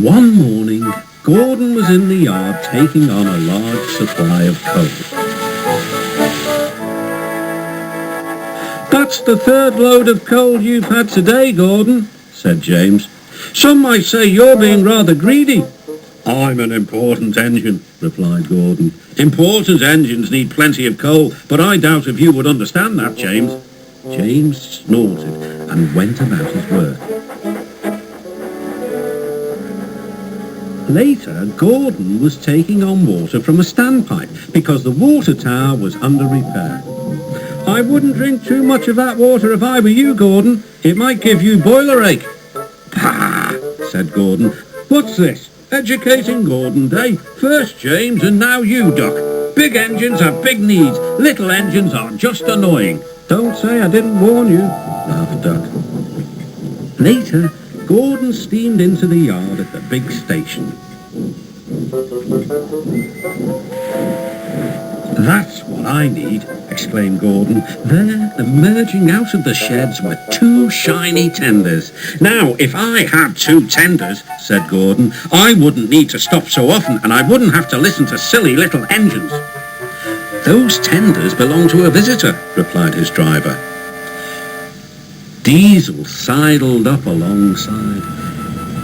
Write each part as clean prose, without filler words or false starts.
One morning, Gordan was in the yard taking on a large supply of coal. "That's the third load of coal you've had today, Gordan," said James. "Some might say you're being rather greedy." "I'm an important engine," replied Gordan. "Important engines need plenty of coal, but I doubt if you would understand that, James." James snorted and went about his work. Later, Gordan was taking on water from a standpipe because the water tower was under repair. "I wouldn't drink too much of that water if I were you, Gordan. It might give you boiler ache." "Pah!" said Gordan. "What's this? Educating Gordan, eh? First James and now you, Duck. Big engines have big needs. Little engines are just annoying." "Don't say I didn't warn you," laughed Duck. Later, Gordan steamed into the yard at the big station. "That's what I need," exclaimed Gordan. There, emerging out of the sheds, were two shiny tenders. "Now, if I had two tenders," said Gordan, "I wouldn't need to stop so often, and I wouldn't have to listen to silly little engines." "Those tenders belong to a visitor," replied his driver. Diesel sidled up alongside.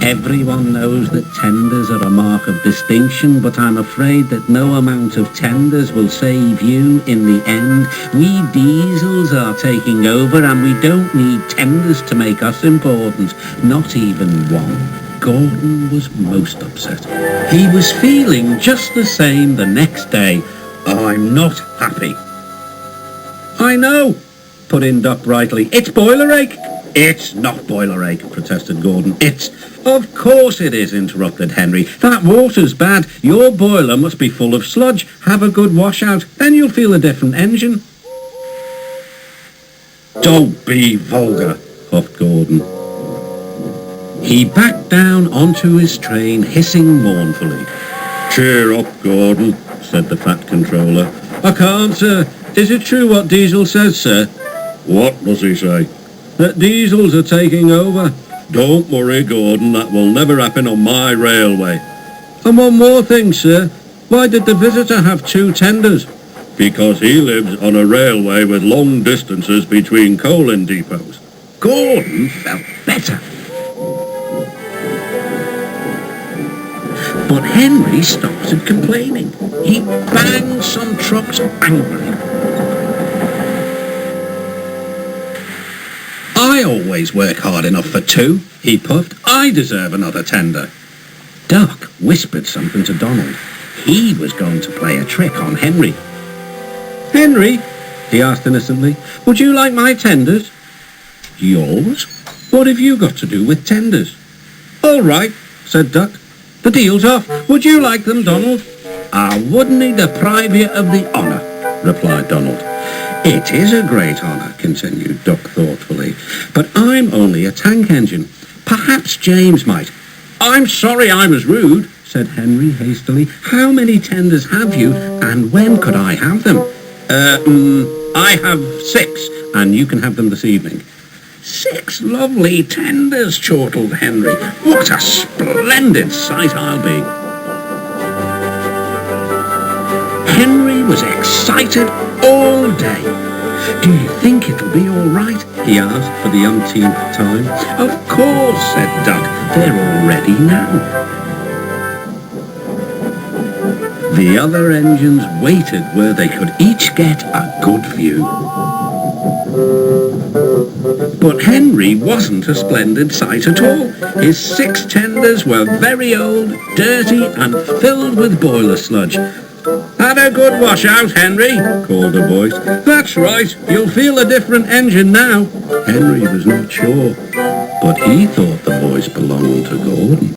"Everyone knows that tenders are a mark of distinction, but I'm afraid that no amount of tenders will save you in the end. We diesels are taking over, and we don't need tenders to make us important. Not even one." Gordan was most upset. He was feeling just the same the next day. "I'm not happy." "I know," put in Duck brightly. "It's boiler ache." "It's not boiler ache," protested Gordan. "It's—" "Of course it is," interrupted Henry. "That water's bad. Your boiler must be full of sludge. Have a good washout, then you'll feel a different engine." "Don't be vulgar," huffed Gordan. He backed down onto his train, hissing mournfully. "Cheer up, Gordan," said the Fat Controller. "I can't, sir. Is it true what Diesel says, sir?" "What does he say?" "That diesels are taking over." "Don't worry, Gordan, that will never happen on my railway." "And one more thing, sir. Why did the visitor have two tenders?" "Because he lives on a railway with long distances between coaling depots." Gordan felt better. But Henry started complaining. He banged some trucks angrily. "I always work hard enough for two," he puffed. "I deserve another tender." Duck whispered something to Donald. He was going to play a trick on Henry. "Henry," he asked innocently, "would you like my tenders?" "Yours? What have you got to do with tenders?" "All right," said Duck. "The deal's off. Would you like them, Donald?" "I wouldn't deprive you of the honour," replied Donald. "It is a great honour," continued Duck thoughtfully, "but I'm only a tank engine. Perhaps James might." "I'm sorry I was rude," said Henry hastily. "How many tenders have you, and when could I have them?" I have 6, and you can have them this evening." "6 lovely tenders," chortled Henry. "What a splendid sight I'll be." Henry was excited all day. "Do you think it'll be all right?" he asked for the umpteenth time. "Of course," said Duck. "They're all ready now." The other engines waited where they could each get a good view. But Henry wasn't a splendid sight at all. His 6 tenders were very old, dirty, and filled with boiler sludge. "Had a good washout, Henry," called a voice. "That's right, you'll feel a different engine now." Henry was not sure, but he thought the voice belonged to Gordan.